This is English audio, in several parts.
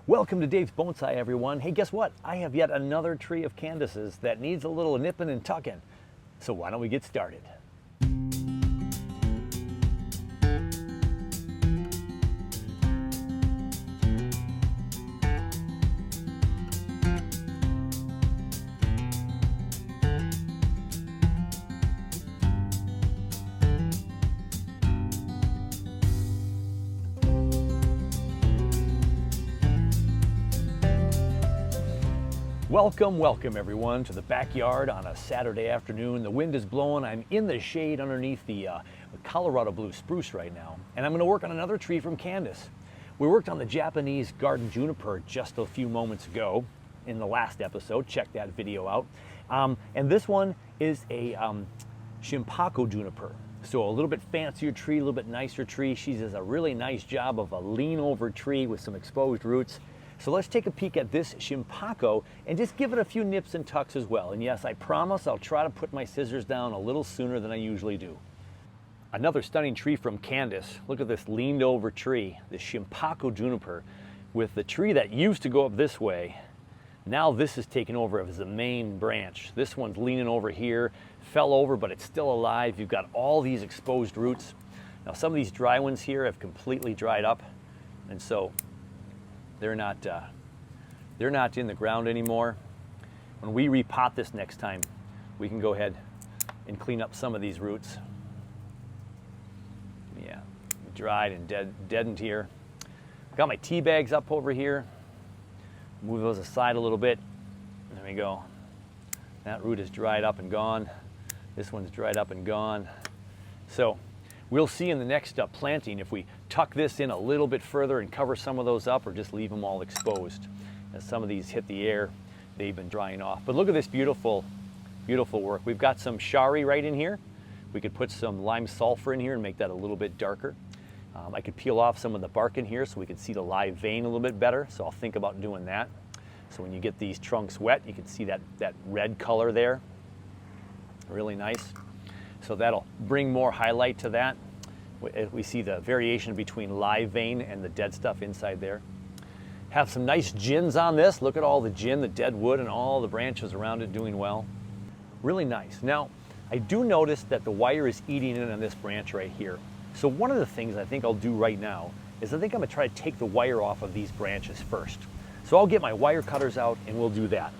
Welcome to Dave's Bonsai, everyone. Hey, guess what? I have yet another tree of Candice's that needs a little nipping and tucking. So why don't we get started? Welcome everyone to the backyard on a Saturday afternoon. The wind is blowing. I'm in the shade underneath the Colorado blue spruce right now, and I'm going to work on another tree from Candice. We worked on the Japanese garden juniper just a few moments ago in the last episode. Check that video out. And this one is a Shimpaku juniper. So a little bit fancier tree, a little bit nicer tree. She does a really nice job of a lean over tree with some exposed roots. So let's take a peek at this Shimpaku and just give it a few nips and tucks as well. And yes, I promise I'll try to put my scissors down a little sooner than I usually do. Another stunning tree from Candice. Look at this leaned over tree, the Shimpaku juniper, with the tree that used to go up this way. Now this is taken over as the main branch. This one's leaning over here, fell over, but it's still alive. You've got all these exposed roots. Now some of these dry ones here have completely dried up, and so they're not in the ground anymore. When we repot this next time, we can go ahead and clean up some of these roots. Yeah, dried and deadened here. Got my tea bags up over here. Move those aside a little bit. There we go. That root is dried up and gone. This one's dried up and gone. So we'll see in the next planting if we tuck this in a little bit further and cover some of those up, or just leave them all exposed. As some of these hit the air, they've been drying off. But look at this beautiful, beautiful work. We've got some shari right in here. We could put some lime sulfur in here and make that a little bit darker. I could peel off some of the bark in here so we can see the live vein a little bit better. So I'll think about doing that. So when you get these trunks wet, you can see that red color there. Really nice. So that'll bring more highlight to that. We see the variation between live vein and the dead stuff inside there. Have some nice gins on this. Look at all the gin, the dead wood, and all the branches around it doing well. Really nice. Now, I do notice that the wire is eating in on this branch right here. So one of the things I think I'll do right now is I think I'm gonna try to take the wire off of these branches first. So I'll get my wire cutters out and we'll do that.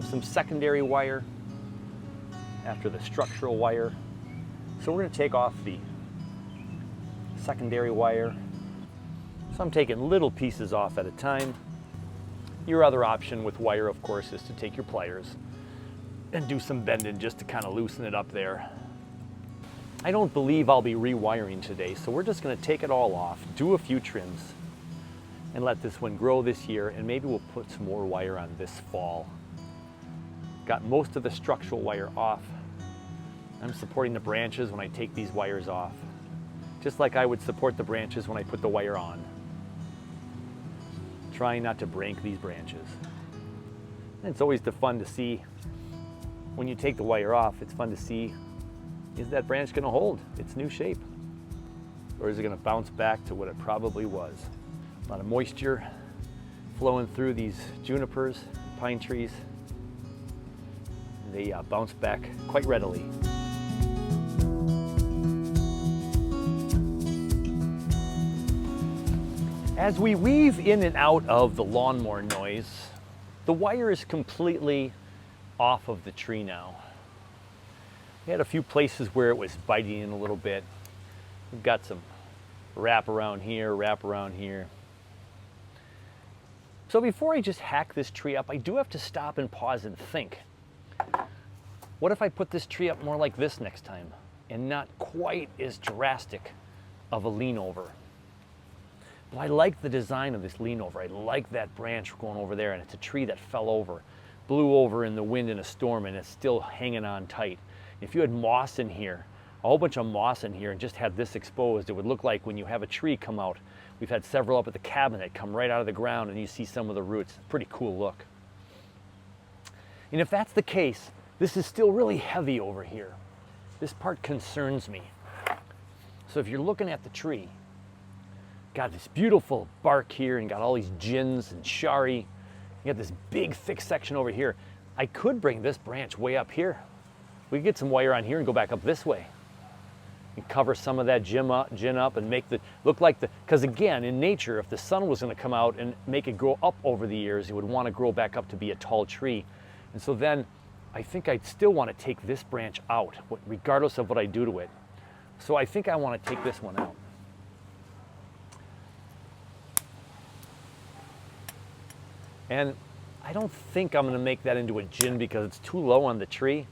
Some secondary wire after the structural wire. So we're going to take off the secondary wire. So I'm taking little pieces off at a time. Your other option with wire, of course, is to take your pliers and do some bending just to kind of loosen it up there. I don't believe I'll be rewiring today, so we're just going to take it all off, do a few trims, and let this one grow this year, and maybe we'll put some more wire on this fall. Got most of the structural wire off. I'm supporting the branches when I take these wires off, just like I would support the branches when I put the wire on. Trying not to break these branches. And it's always fun to see when you take the wire off. It's fun to see, is that branch going to hold its new shape, or is it going to bounce back to what it probably was? A lot of moisture flowing through these junipers, pine trees. They bounce back quite readily. As we weave in and out of the lawnmower noise, the wire is completely off of the tree now. We had a few places where it was biting in a little bit. We've got some wrap around here, wrap around here. So before I just hack this tree up, I do have to stop and pause and think. What if I put this tree up more like this next time and not quite as drastic of a lean over? But I like the design of this lean over. I like that branch going over there, and it's a tree that fell over, blew over in the wind in a storm, and it's still hanging on tight. If you had moss in here, a whole bunch of moss in here, and just had this exposed, it would look like when you have a tree come out We've had several up at the cabin that come right out of the ground, and you see some of the roots. Pretty cool look. And if that's the case, this is still really heavy over here. This part concerns me. So if you're looking at the tree, got this beautiful bark here and got all these gins and shari. You got this big thick section over here. I could bring this branch way up here. We could get some wire on here and go back up this way. And cover some of that gin up and make the look like the, because again, in nature, if the sun was going to come out and make it grow up over the years, it would want to grow back up to be a tall tree. And so then I think I'd still want to take this branch out, regardless of what I do to it. So I think I want to take this one out. And I don't think I'm going to make that into a gin because it's too low on the tree.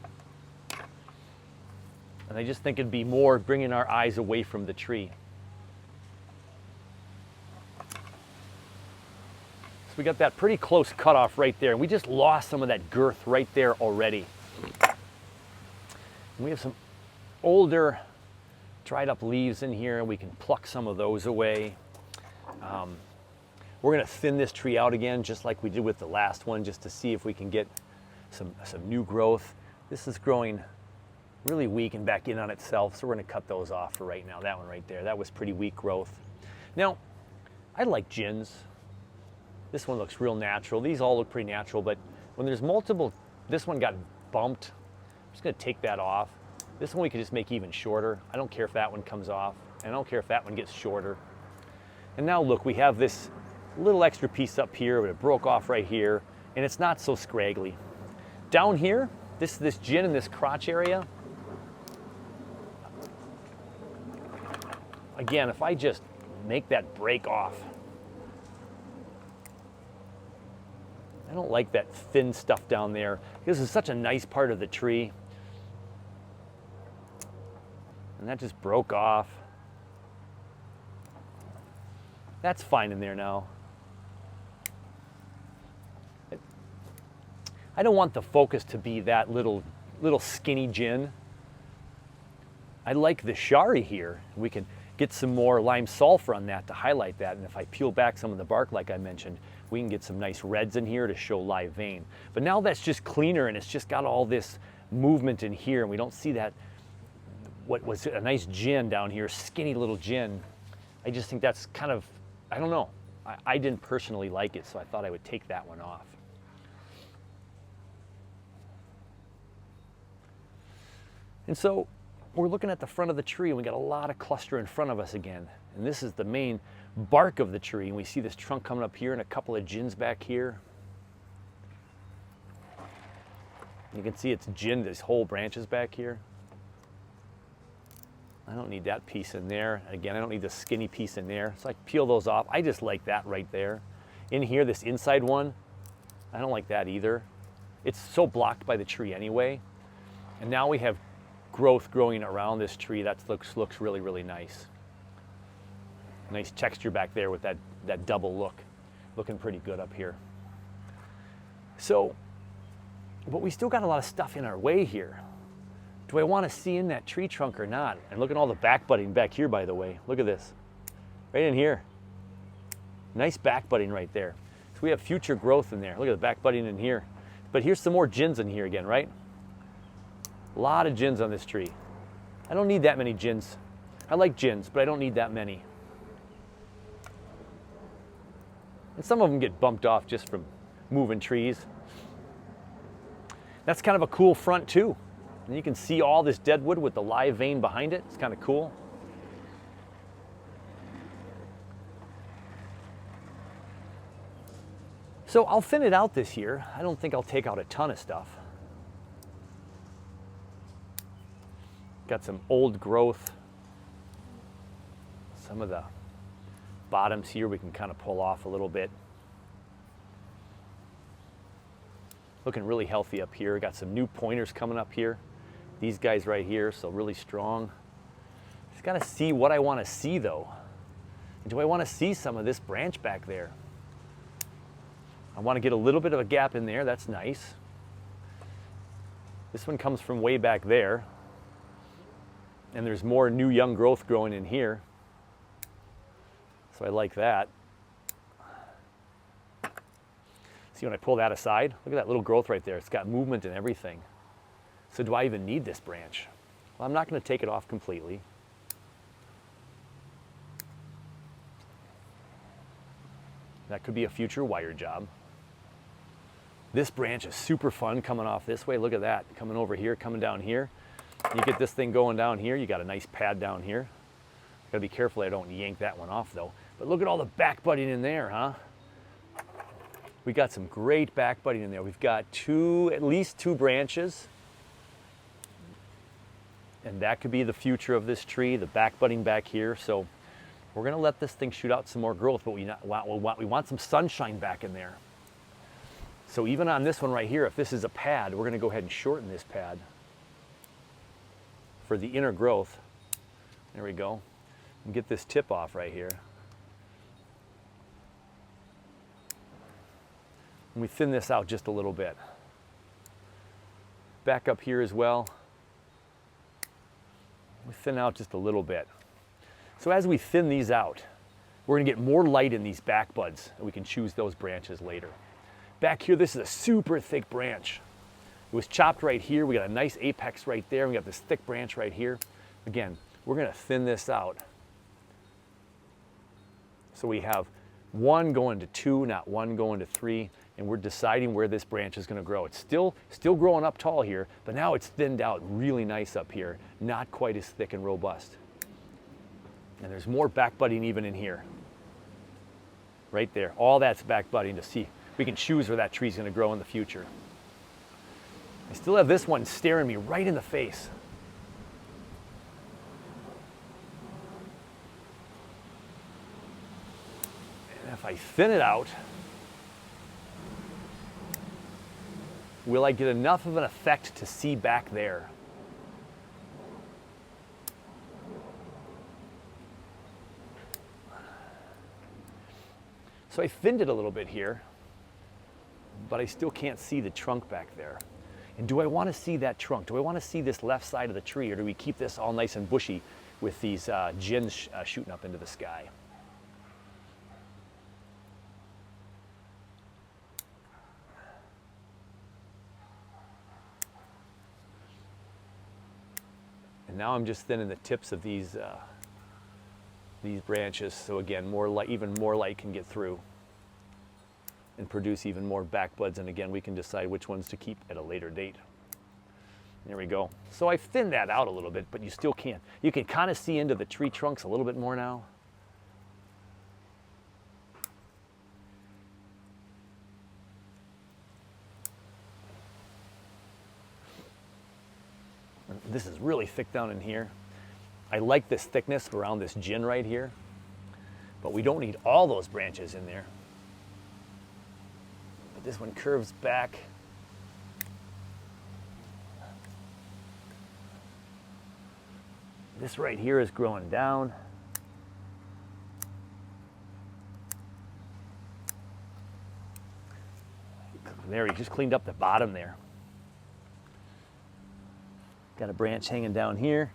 And I just think it'd be more bringing our eyes away from the tree. So we got that pretty close cutoff right there. And we just lost some of that girth right there already. And we have some older dried up leaves in here. We can pluck some of those away. We're going to thin this tree out again, just like we did with the last one, just to see if we can get some new growth. This is growing really weak and back in on itself, so we're going to cut those off for right now. That one right there, that was pretty weak growth. Now, I like gins. This one looks real natural. These all look pretty natural, but when there's multiple, this one got bumped. I'm just going to take that off. This one we could just make even shorter. I don't care if that one comes off, and I don't care if that one gets shorter. And now look, we have this little extra piece up here, but it broke off right here, and it's not so scraggly. Down here, this gin in this crotch area, again, if I just make that break off, I don't like that thin stuff down there. This is such a nice part of the tree. And that just broke off. That's fine in there now. I don't want the focus to be that little skinny gin. I like the shari here. We can get some more lime sulfur on that to highlight that. And if I peel back some of the bark, like I mentioned, we can get some nice reds in here to show live vein. But now that's just cleaner and it's just got all this movement in here, and we don't see that, what was a nice gin down here, skinny little gin. I just think that's kind of, I don't know. I didn't personally like it, so I thought I would take that one off. And so we're looking at the front of the tree, and we got a lot of cluster in front of us again. And this is the main bark of the tree, and we see this trunk coming up here and a couple of gins back here. You can see it's ginned, this whole branches back here. I don't need that piece in there. Again, I don't need the skinny piece in there. So I peel those off. I just like that right there. In here, this inside one, I don't like that either. It's so blocked by the tree anyway. And now we have growth growing around this tree. That looks really, really nice. Nice texture back there with that double look. Looking pretty good up here. So, but we still got a lot of stuff in our way here. Do I want to see in that tree trunk or not? And look at all the back budding back here, by the way. Look at this. Right in here. Nice back budding right there. So we have future growth in there. Look at the back budding in here. But here's some more gins in here again, right? A lot of gins on this tree. I don't need that many gins. I like gins, but I don't need that many. And some of them get bumped off just from moving trees. That's kind of a cool front too. And you can see all this deadwood with the live vein behind it. It's kind of cool. So I'll thin it out this year. I don't think I'll take out a ton of stuff. Got some old growth. Some of the bottoms here we can kind of pull off a little bit. Looking really healthy up here. Got some new pointers coming up here. These guys right here, so really strong. Just gotta see what I want to see though. Do I want to see some of this branch back there? I want to get a little bit of a gap in there. That's nice. This one comes from way back there. And there's more new young growth growing in here. So So I like that. See, when I pull that aside, look at that little growth right there. It's got movement and everything. So do I even need this branch? Well, I'm not going to take it off completely. That could be a future wire job. This branch is super fun coming off this way. Look at that, coming over here, coming down here. You get this thing going down here, you got a nice pad down here. Gotta be careful I don't yank that one off though. But look at all the back budding in there, huh? We got some great back budding in there. We've got at least two branches. And that could be the future of this tree, the back budding back here. So we're gonna let this thing shoot out some more growth, but we want some sunshine back in there. So even on this one right here, if this is a pad, we're gonna go ahead and shorten this pad for the inner growth. There we go. And get this tip off right here. And we thin this out just a little bit. Back up here as well. We thin out just a little bit. So as we thin these out, we're gonna get more light in these back buds, and we can choose those branches later. Back here, this is a super thick branch. It was chopped right here. We got a nice apex right there. We got this thick branch right here. Again, we're gonna thin this out. So we have one going to two, not one going to three, and we're deciding where this branch is gonna grow. It's still growing up tall here, but now it's thinned out really nice up here, not quite as thick and robust. And there's more back budding even in here. Right there, all that's back budding to see. We can choose where that tree's gonna grow in the future. I still have this one staring me right in the face. And if I thin it out, will I get enough of an effect to see back there? So I thinned it a little bit here, but I still can't see the trunk back there. And do I want to see that trunk? Do I want to see this left side of the tree, or do we keep this all nice and bushy with these gins shooting up into the sky? And now I'm just thinning the tips of these branches, so again, more light, even more light can get through and produce even more back buds, and again, we can decide which ones to keep at a later date. There we go. So I've thinned that out a little bit, but you still can't. You can kind of see into the tree trunks a little bit more now. This is really thick down in here. I like this thickness around this gin right here, but we don't need all those branches in there. But this one curves back. This right here is growing down. There, he just cleaned up the bottom there. Got a branch hanging down here.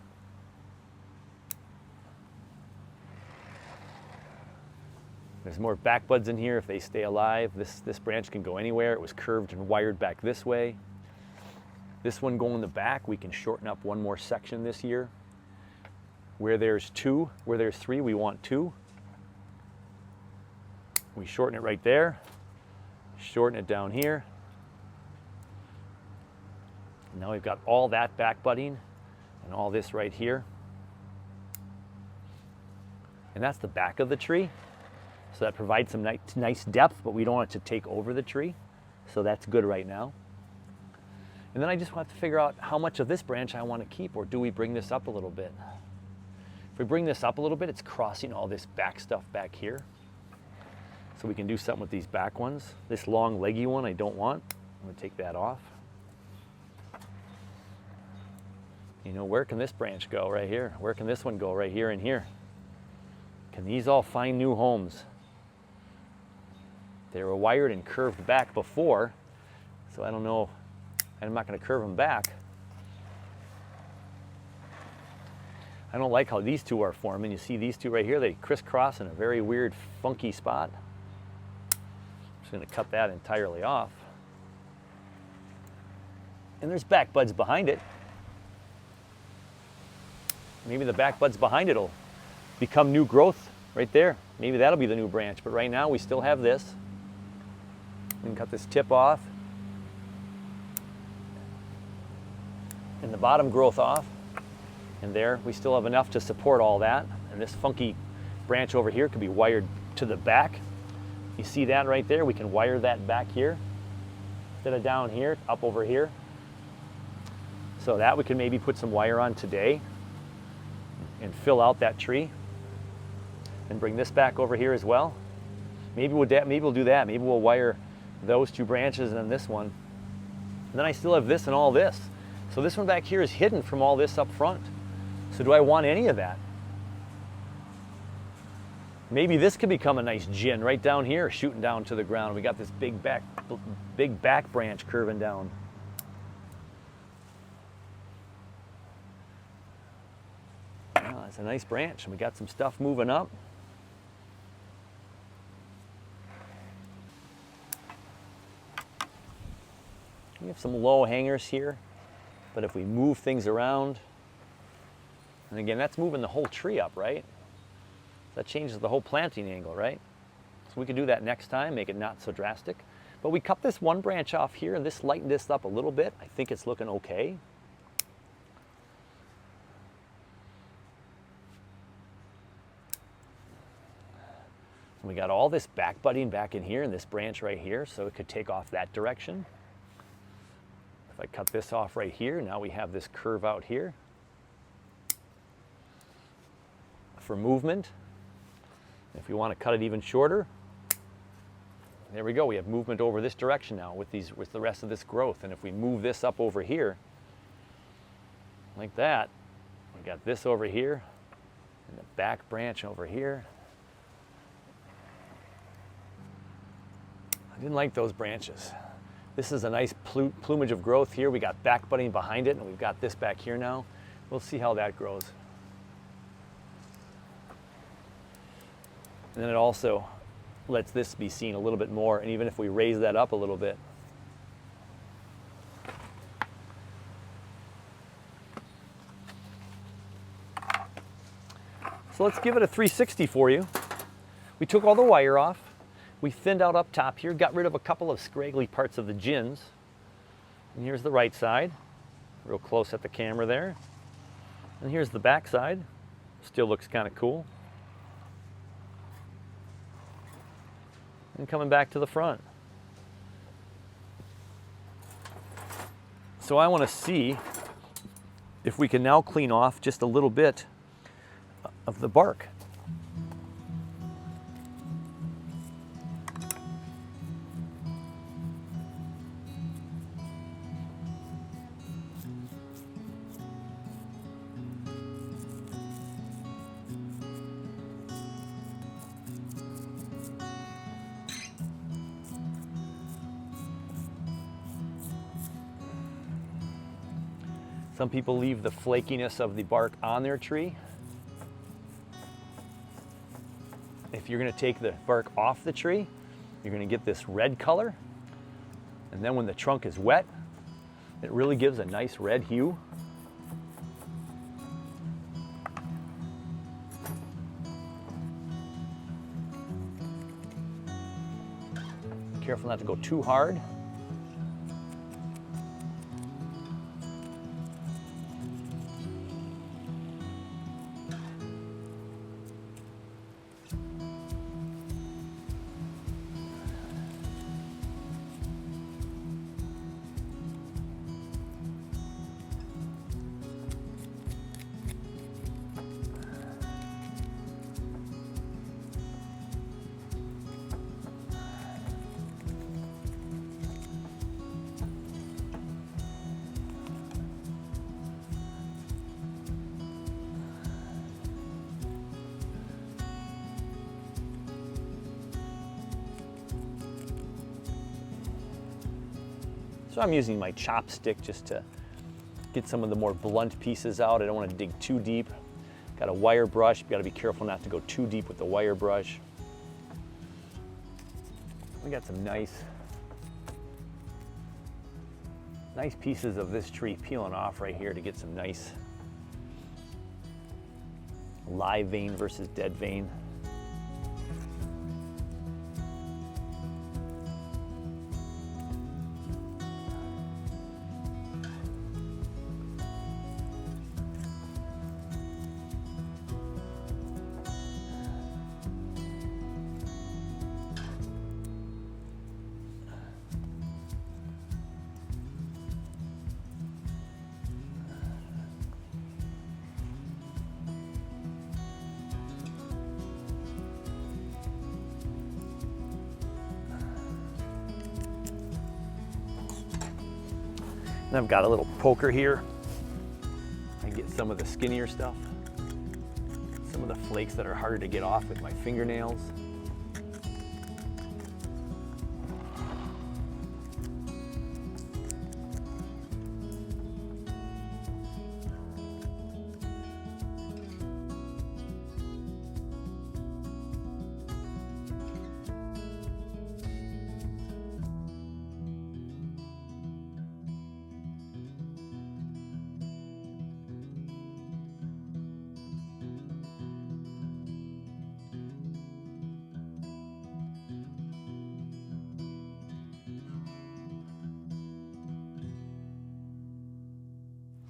There's more back buds in here if they stay alive. This branch can go anywhere. It was curved and wired back this way. This one going in the back, we can shorten up one more section this year. Where there's two, where there's three, we want two. We shorten it right there. Shorten it down here. Now we've got all that back budding and all this right here. And that's the back of the tree. So that provides some nice depth, but we don't want it to take over the tree. So that's good right now. And then I just want to figure out how much of this branch I want to keep, or do we bring this up a little bit? If we bring this up a little bit, it's crossing all this back stuff back here. So we can do something with these back ones. This long leggy one I don't want. I'm gonna take that off. You know, where can this branch go? Right here. Where can this one go? Right here and here. Can these all find new homes? They were wired and curved back before, so I don't know. I'm not going to curve them back. I don't like how these two are forming. You see these two right here, they crisscross in a very weird, funky spot. I'm just gonna cut that entirely off. And there's back buds behind it. Maybe the back buds behind it will become new growth right there. Maybe that'll be the new branch, but right now we still have this. We can cut this tip off and the bottom growth off. And there, we still have enough to support all that. And this funky branch over here could be wired to the back. You see that right there? We can wire that back here instead of down here, up over here. So that we can maybe put some wire on today and fill out that tree and bring this back over here as well. Maybe we'll do that. Maybe we'll wire those two branches and then this one. And then I still have this and all this. So this one back here is hidden from all this up front. So do I want any of that? Maybe this could become a nice gin right down here, shooting down to the ground. We got this big back branch curving down. Wow, that's a nice branch, and we got some stuff moving up. We have some low hangers here, but if we move things around, and again, that's moving the whole tree up, right? That changes the whole planting angle, right? So we can do that next time, make it not so drastic. But we cut this one branch off here, and this lightened this up a little bit. I think it's looking okay. And we got all this back budding back in here, and this branch right here, so it could take off that direction. If I cut this off right here, now we have this curve out here for movement. If we want to cut it even shorter, there we go. We have movement over this direction now with the rest of this growth. And if we move this up over here, like that, we got this over here, and the back branch over here. I didn't like those branches. This is a nice plumage of growth here. We got back budding behind it, and we've got this back here now. We'll see how that grows. And then it also lets this be seen a little bit more, and even if we raise that up a little bit. So let's give it a 360 for you. We took all the wire off. We thinned out up top here, got rid of a couple of scraggly parts of the gins. And here's the right side, real close at the camera there. And here's the back side, still looks kind of cool. And coming back to the front. So I want to see if we can now clean off just a little bit of the bark. Some people leave the flakiness of the bark on their tree. If you're going to take the bark off the tree, you're going to get this red color. And then when the trunk is wet, it really gives a nice red hue. Careful not to go too hard. So I'm using my chopstick just to get some of the more blunt pieces out. I don't want to dig too deep. Got a wire brush. You got to be careful not to go too deep with the wire brush. We got some nice pieces of this tree peeling off right here to get some nice live vein versus dead vein. And I've got a little poker here. I get some of the skinnier stuff, some of the flakes that are harder to get off with my fingernails.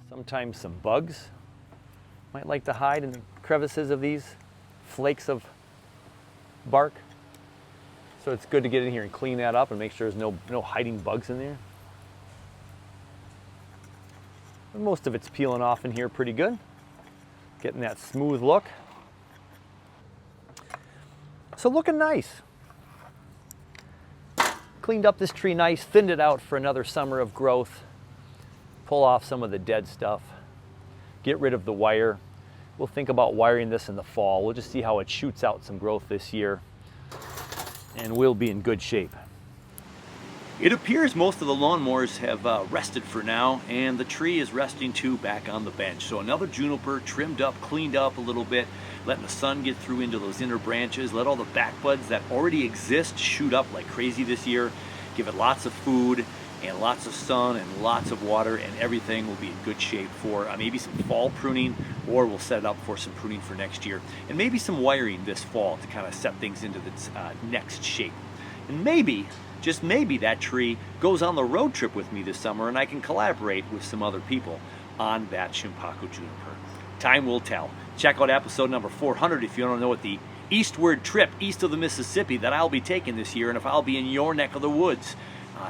Sometimes some bugs might like to hide in the crevices of these flakes of bark. So it's good to get in here and clean that up and make sure there's no hiding bugs in there. And most of it's peeling off in here pretty good. Getting that smooth look. So looking nice. Cleaned up this tree nice, thinned it out for another summer of growth. Pull off some of the dead stuff, get rid of the wire. We'll think about wiring this in the fall. We'll just see how it shoots out some growth this year, and we'll be in good shape. It appears most of the lawnmowers have rested for now, and the tree is resting too back on the bench. So another juniper trimmed up, cleaned up a little bit, letting the sun get through into those inner branches, let all the back buds that already exist shoot up like crazy this year, give it lots of food, and lots of sun and lots of water, and everything will be in good shape for maybe some fall pruning, or we'll set it up for some pruning for next year, and maybe some wiring this fall to kind of set things into its next shape. And maybe, just maybe, that tree goes on the road trip with me this summer, and I can collaborate with some other people on that Shimpaku juniper. Time will tell. Check out episode number 400 if you want to know what the eastward trip east of the Mississippi that I'll be taking this year, and if I'll be in your neck of the woods.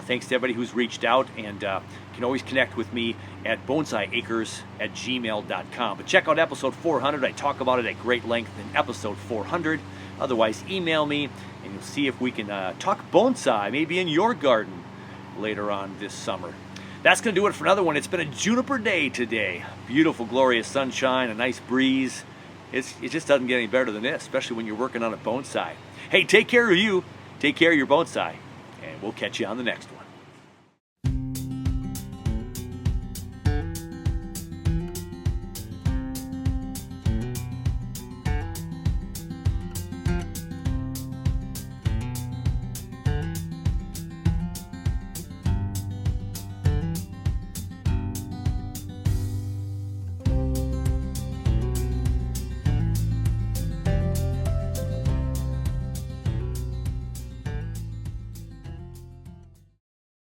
Thanks to everybody who's reached out, and you can always connect with me at bonsaiacres@gmail.com. But check out episode 400. I talk about it at great length in episode 400. Otherwise, email me, and you'll see if we can talk bonsai, maybe in your garden later on this summer. That's going to do it for another one. It's been a juniper day today. Beautiful, glorious sunshine, a nice breeze. It just doesn't get any better than this, especially when you're working on a bonsai. Hey, take care of you. Take care of your bonsai. And we'll catch you on the next one.